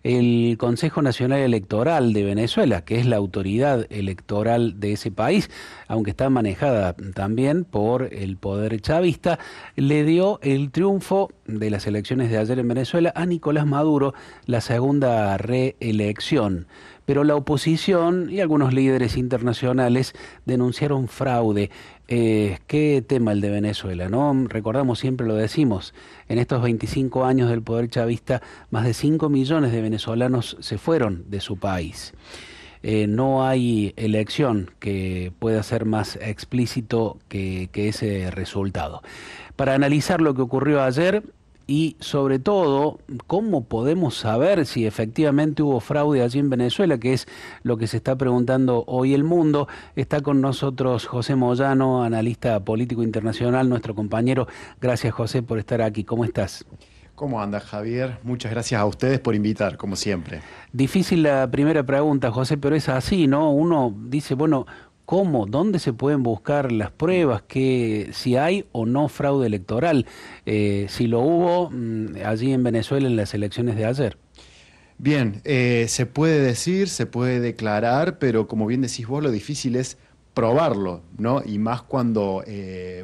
el Consejo Nacional Electoral de Venezuela, que es la autoridad electoral de ese país, aunque está manejada también por el poder chavista, le dio el triunfo de las elecciones de ayer en Venezuela a Nicolás Maduro, la segunda reelección. Pero la oposición y algunos líderes internacionales denunciaron fraude. Qué tema el de Venezuela, ¿no? Recordamos, siempre lo decimos, en estos 25 años del poder chavista, más de 5 millones de venezolanos se fueron de su país. No hay elección que pueda ser más explícito que ese resultado. Para analizar lo que ocurrió ayer y sobre todo cómo podemos saber si efectivamente hubo fraude allí en Venezuela, que es lo que se está preguntando hoy el mundo, está con nosotros José Moyano, analista político internacional, nuestro compañero. Gracias, José, por estar aquí. ¿Cómo estás? ¿Cómo anda, Javier? Muchas gracias a ustedes por invitar, como siempre. Difícil la primera pregunta, José, pero es así, ¿no? Uno dice, bueno, ¿cómo? ¿Dónde se pueden buscar las pruebas? Que si hay o no fraude electoral, si lo hubo allí en Venezuela en las elecciones de ayer. Bien, se puede decir, se puede declarar, pero como bien decís vos, lo difícil es probarlo, ¿no? Y más cuando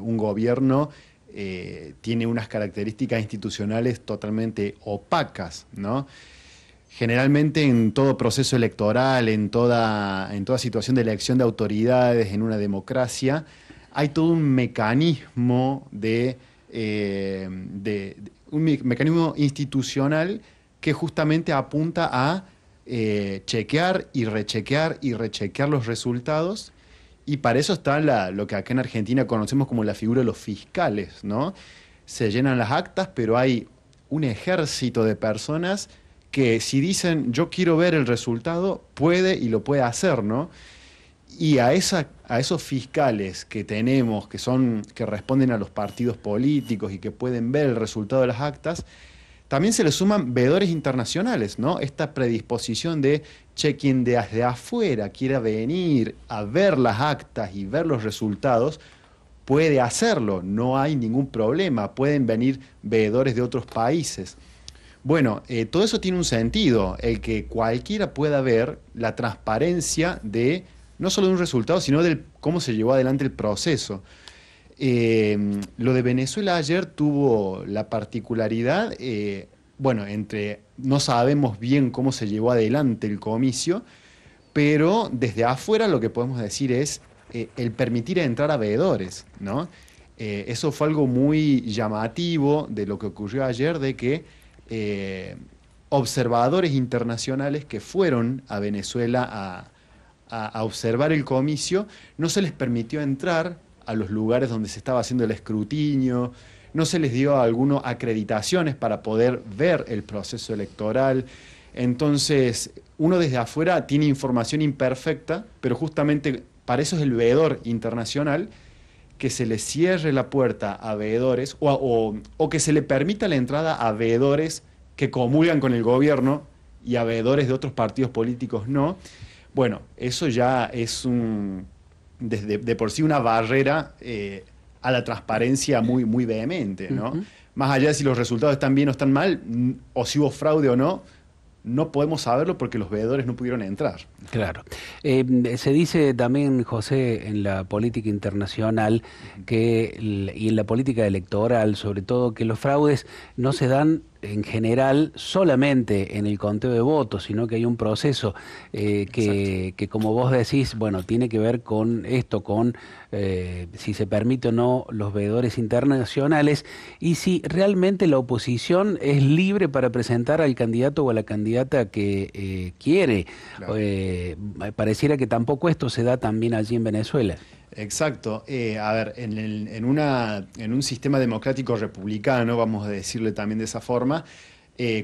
un gobierno tiene unas características institucionales totalmente opacas, ¿no? Generalmente en todo proceso electoral, en toda situación de elección de autoridades en una democracia, hay todo un mecanismo de mecanismo institucional que justamente apunta a chequear y rechequear los resultados. Y para eso está lo que acá en Argentina conocemos como la figura de los fiscales, ¿no? Se llenan las actas, pero hay un ejército de personas que si dicen yo quiero ver el resultado, puede y lo puede hacer, ¿no? Y a esos fiscales que tenemos, que responden a los partidos políticos y que pueden ver el resultado de las actas, también se le suman veedores internacionales, ¿no? Esta predisposición de, che, quien desde afuera quiera venir a ver las actas y ver los resultados, puede hacerlo, no hay ningún problema, pueden venir veedores de otros países. Bueno, todo eso tiene un sentido, el que cualquiera pueda ver la transparencia de no solo de un resultado, sino de cómo se llevó adelante el proceso. Lo de Venezuela ayer tuvo la particularidad, bueno, no sabemos bien cómo se llevó adelante el comicio, pero desde afuera lo que podemos decir es el permitir entrar a veedores, ¿no? Eso fue algo muy llamativo de lo que ocurrió ayer, de que observadores internacionales que fueron a Venezuela a observar el comicio, no se les permitió entrar a los lugares donde se estaba haciendo el escrutinio, no se les dio a algunos acreditaciones para poder ver el proceso electoral. Entonces, uno desde afuera tiene información imperfecta, pero justamente para eso es el veedor internacional, que se le cierre la puerta a veedores o que se le permita la entrada a veedores que comulgan con el gobierno y a veedores de otros partidos políticos no. Bueno, eso ya es desde de por sí una barrera a la transparencia muy, muy vehemente, ¿no? Ujú. Más allá de si los resultados están bien o están mal, o si hubo fraude o no, no podemos saberlo porque los veedores no pudieron entrar. Claro. Se dice también, José, en la política internacional y en la política electoral, sobre todo, que los fraudes no se dan en general solamente en el conteo de votos, sino que hay un proceso Exacto. que, como vos decís, bueno, tiene que ver con esto, con si se permite o no los veedores internacionales y si realmente la oposición es libre para presentar al candidato o a la candidata que quiere. Claro. Pareciera que tampoco esto se da también allí en Venezuela. Exacto. A ver, en un sistema democrático republicano, vamos a decirle también de esa forma,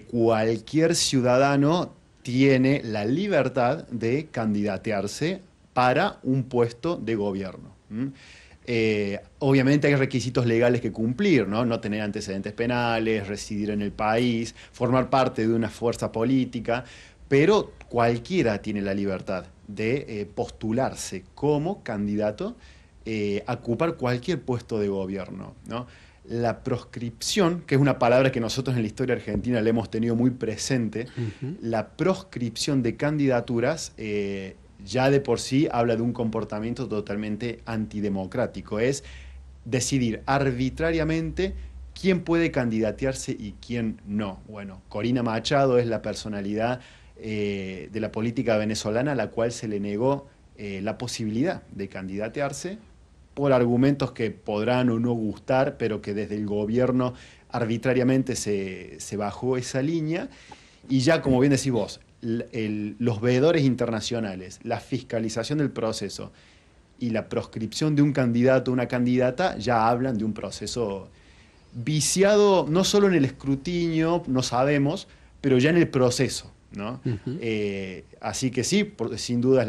cualquier ciudadano tiene la libertad de candidatearse para un puesto de gobierno. ¿M? Obviamente hay requisitos legales que cumplir, ¿no? No tener antecedentes penales, residir en el país, formar parte de una fuerza política, pero cualquiera tiene la libertad de postularse como candidato a ocupar cualquier puesto de gobierno, ¿no? la proscripción, que es una palabra que nosotros en la historia argentina le hemos tenido muy presente, la proscripción de candidaturas ya de por sí habla de un comportamiento totalmente antidemocrático. Es decidir arbitrariamente quién puede candidatearse y quién no. Bueno, Corina Machado es la personalidad de la política venezolana a la cual se le negó la posibilidad de candidatearse por argumentos que podrán o no gustar, pero que desde el gobierno arbitrariamente se bajó esa línea. Y ya, como bien decís vos, los veedores internacionales, la fiscalización del proceso y la proscripción de un candidato o una candidata ya hablan de un proceso viciado, no solo en el escrutinio, no sabemos, pero ya en el proceso, ¿no? Así que sí, sin duda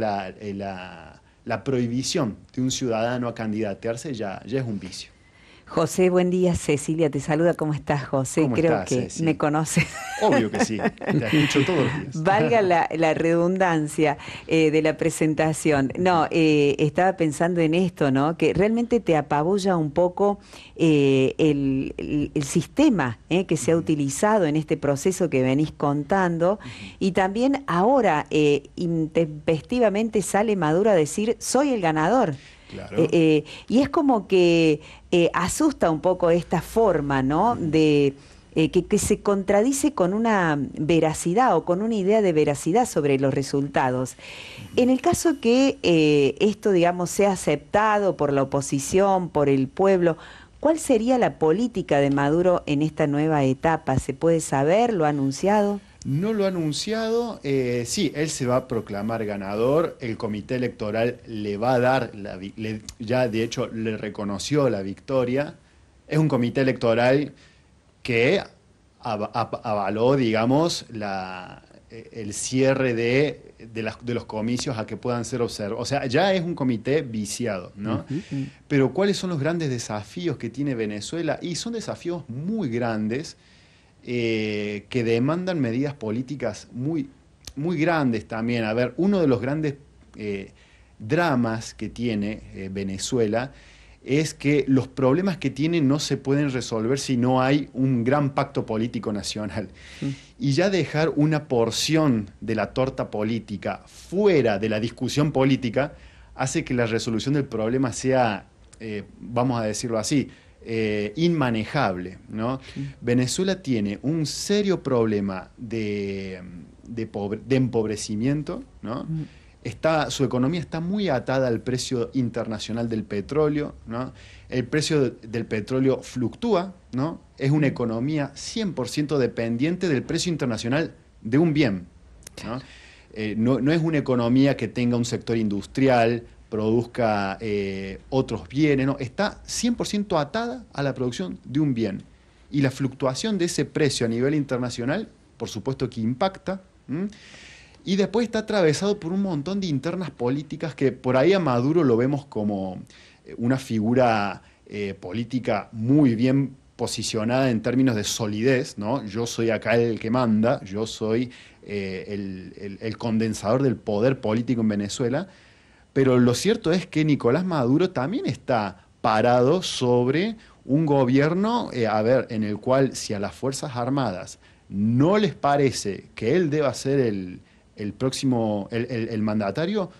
la prohibición de un ciudadano a candidatearse ya es un vicio. José, buen día. Cecilia te saluda. ¿Cómo estás, José? ¿Cómo Creo estás, que Ceci? me conoces. Obvio que sí, te escucho todos los días. Valga la redundancia de la presentación. No, estaba pensando en esto, ¿no? Que realmente te apabulla un poco el sistema que se ha utilizado en este proceso que venís contando. Y también ahora intempestivamente sale Maduro a decir, soy el ganador. Claro. Y es como que asusta un poco esta forma, ¿no? De que se contradice con una veracidad o con una idea de veracidad sobre los resultados. En el caso que esto, digamos, sea aceptado por la oposición, por el pueblo, ¿cuál sería la política de Maduro en esta nueva etapa? ¿Se puede saber? ¿Lo ha anunciado? No lo ha anunciado, sí, él se va a proclamar ganador, el comité electoral le va a dar, ya de hecho le reconoció la victoria, es un comité electoral que avaló, digamos, el cierre de los comicios a que puedan ser observados. O sea, ya es un comité viciado, ¿no? Pero ¿cuáles son los grandes desafíos que tiene Venezuela? Y son desafíos muy grandes, que demandan medidas políticas muy, muy grandes también. A ver, uno de los grandes dramas que tiene Venezuela es que los problemas que tiene no se pueden resolver si no hay un gran pacto político nacional. Y ya dejar una porción de la torta política fuera de la discusión política hace que la resolución del problema sea, vamos a decirlo así, inmanejable, ¿no? Venezuela tiene un serio problema de empobrecimiento, ¿no? Su economía está muy atada al precio internacional del petróleo, ¿no? El precio del petróleo fluctúa, ¿no? Es una economía 100% dependiente del precio internacional de un bien, ¿no? No es una economía que tenga un sector industrial, produzca otros bienes, no, está 100% atada a la producción de un bien. Y la fluctuación de ese precio a nivel internacional, por supuesto que impacta, y después está atravesado por un montón de internas políticas que por ahí a Maduro lo vemos como una figura política muy bien posicionada en términos de solidez, ¿no? Yo soy acá el que manda, yo soy el condensador del poder político en Venezuela. Pero lo cierto es que Nicolás Maduro también está parado sobre un gobierno, en el cual si a las Fuerzas Armadas no les parece que él deba ser el próximo, el mandatario,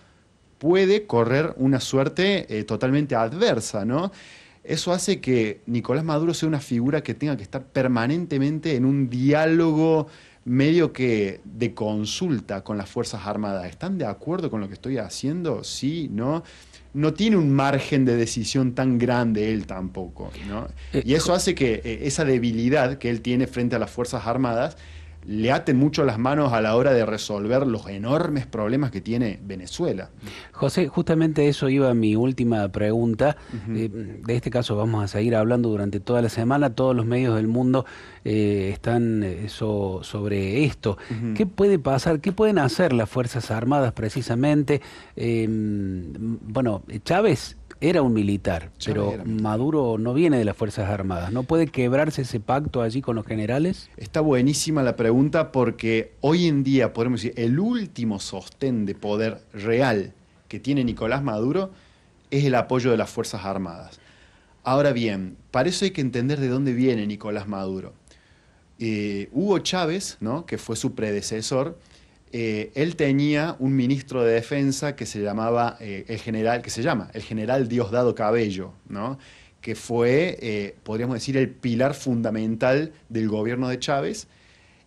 puede correr una suerte totalmente adversa, ¿no? Eso hace que Nicolás Maduro sea una figura que tenga que estar permanentemente en un diálogo medio que de consulta con las Fuerzas Armadas. ¿Están de acuerdo con lo que estoy haciendo? Sí, ¿no? No tiene un margen de decisión tan grande él tampoco, ¿no? Y eso hace que esa debilidad que él tiene frente a las Fuerzas Armadas le aten mucho las manos a la hora de resolver los enormes problemas que tiene Venezuela. José, justamente eso iba a mi última pregunta. De este caso vamos a seguir hablando durante toda la semana. Todos los medios del mundo están sobre esto. ¿Qué puede pasar? ¿Qué pueden hacer las Fuerzas Armadas precisamente? Bueno, Chávez era un militar, pero Maduro no viene de las Fuerzas Armadas. ¿No puede quebrarse ese pacto allí con los generales? Está buenísima la pregunta porque hoy en día, podemos decir, el último sostén de poder real que tiene Nicolás Maduro es el apoyo de las Fuerzas Armadas. Ahora bien, para eso hay que entender de dónde viene Nicolás Maduro. Hugo Chávez, ¿no?, que fue su predecesor, él tenía un ministro de defensa que se llamaba el general Diosdado Cabello, ¿no?, que fue, podríamos decir, el pilar fundamental del gobierno de Chávez,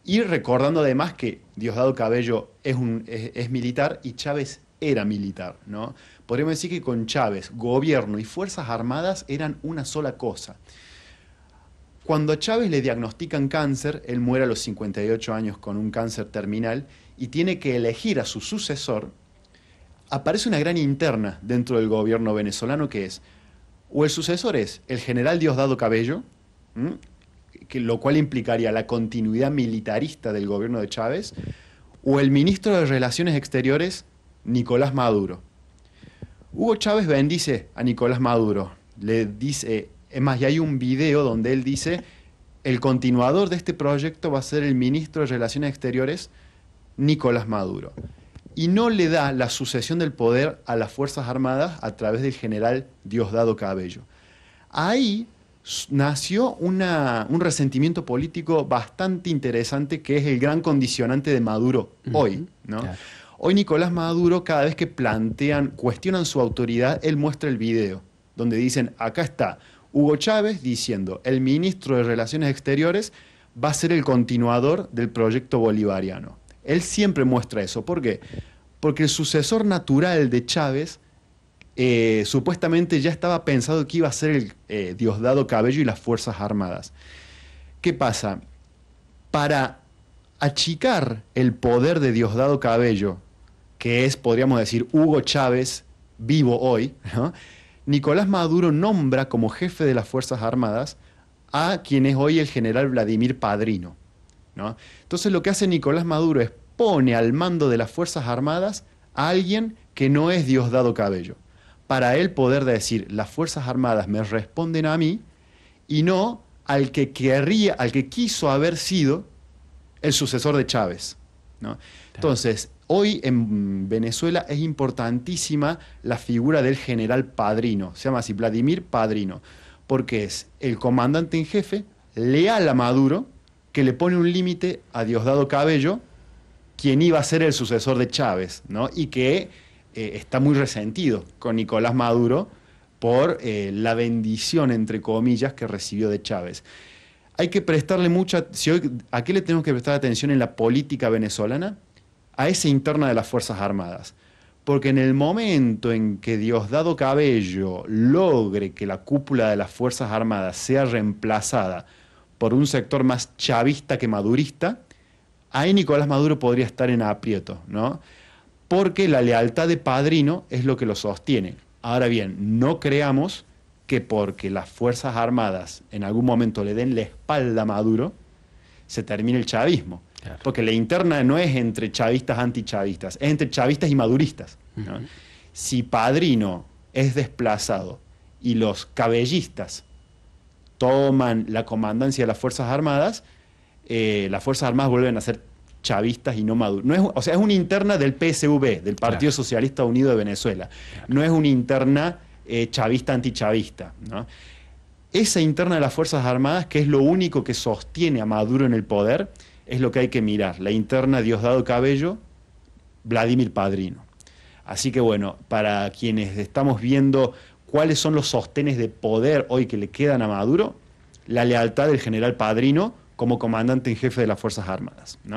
y recordando además que Diosdado Cabello es militar y Chávez era militar, ¿no? Podríamos decir que con Chávez, gobierno y Fuerzas Armadas eran una sola cosa. Cuando a Chávez le diagnostican cáncer, él muere a los 58 años con un cáncer terminal y tiene que elegir a su sucesor, aparece una gran interna dentro del gobierno venezolano que es, o el sucesor es el general Diosdado Cabello, lo cual implicaría la continuidad militarista del gobierno de Chávez, o el ministro de Relaciones Exteriores, Nicolás Maduro. Hugo Chávez bendice a Nicolás Maduro, le dice, es más, y hay un video donde él dice, el continuador de este proyecto va a ser el ministro de Relaciones Exteriores, Nicolás Maduro. Y no le da la sucesión del poder a las Fuerzas Armadas a través del general Diosdado Cabello. Ahí nació un resentimiento político bastante interesante que es el gran condicionante de Maduro hoy, ¿no? Claro. Hoy Nicolás Maduro, cada vez que cuestionan su autoridad, él muestra el video, donde dicen, acá está Hugo Chávez diciendo, el ministro de Relaciones Exteriores va a ser el continuador del proyecto bolivariano. Él siempre muestra eso. ¿Por qué? Porque el sucesor natural de Chávez supuestamente ya estaba pensado que iba a ser el Diosdado Cabello y las Fuerzas Armadas. ¿Qué pasa? Para achicar el poder de Diosdado Cabello, que es, podríamos decir, Hugo Chávez vivo hoy, ¿no?, Nicolás Maduro nombra como jefe de las Fuerzas Armadas a quien es hoy el general Vladimir Padrino, ¿no? Entonces lo que hace Nicolás Maduro es pone al mando de las Fuerzas Armadas a alguien que no es Diosdado Cabello, para él poder decir, las Fuerzas Armadas me responden a mí, y no al que quiso haber sido el sucesor de Chávez, ¿no? Entonces, hoy en Venezuela es importantísima la figura del general Padrino, se llama así, Vladimir Padrino, porque es el comandante en jefe, leal a Maduro, que le pone un límite a Diosdado Cabello, quien iba a ser el sucesor de Chávez, ¿no?, y que está muy resentido con Nicolás Maduro por la bendición, entre comillas, que recibió de Chávez. Hay que prestarle ¿a qué le tenemos que prestar atención en la política venezolana? A esa interna de las Fuerzas Armadas. Porque en el momento en que Diosdado Cabello logre que la cúpula de las Fuerzas Armadas sea reemplazada por un sector más chavista que madurista, ahí Nicolás Maduro podría estar en aprieto, ¿no? Porque la lealtad de Padrino es lo que lo sostiene. Ahora bien, no creamos que porque las Fuerzas Armadas en algún momento le den la espalda a Maduro, se termine el chavismo. Claro. Porque la interna no es entre chavistas antichavistas, es entre chavistas y maduristas, ¿no? Si Padrino es desplazado y los cabellistas toman la comandancia de las Fuerzas Armadas vuelven a ser chavistas y no maduros. No es, o sea, es una interna del PSV, del Partido Socialista Unido de Venezuela. No es una interna chavista antichavista, ¿no? Esa interna de las Fuerzas Armadas, que es lo único que sostiene a Maduro en el poder, es lo que hay que mirar. La interna Diosdado Cabello, Vladimir Padrino. Así que bueno, para quienes estamos viendo cuáles son los sostenes de poder hoy que le quedan a Maduro, la lealtad del general Padrino como comandante en jefe de las Fuerzas Armadas, ¿no?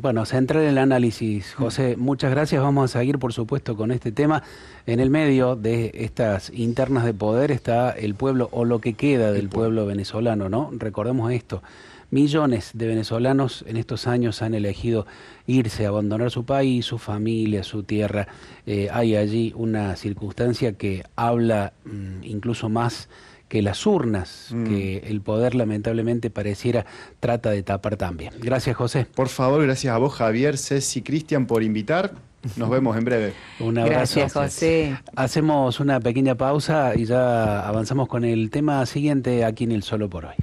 Bueno, centrar el análisis, José, muchas gracias. Vamos a seguir, por supuesto, con este tema. En el medio de estas internas de poder está el pueblo, o lo que queda del pueblo venezolano, ¿no? Recordemos esto. Millones de venezolanos en estos años han elegido irse, abandonar su país, su familia, su tierra. Hay allí una circunstancia que habla incluso más que las urnas, que el poder lamentablemente pareciera trata de tapar también. Gracias, José. Por favor, gracias a vos, Javier, Ceci, Cristian, por invitar. Nos vemos en breve. Un abrazo. Gracias, José. Hacemos una pequeña pausa y ya avanzamos con el tema siguiente aquí en El Solo por Hoy.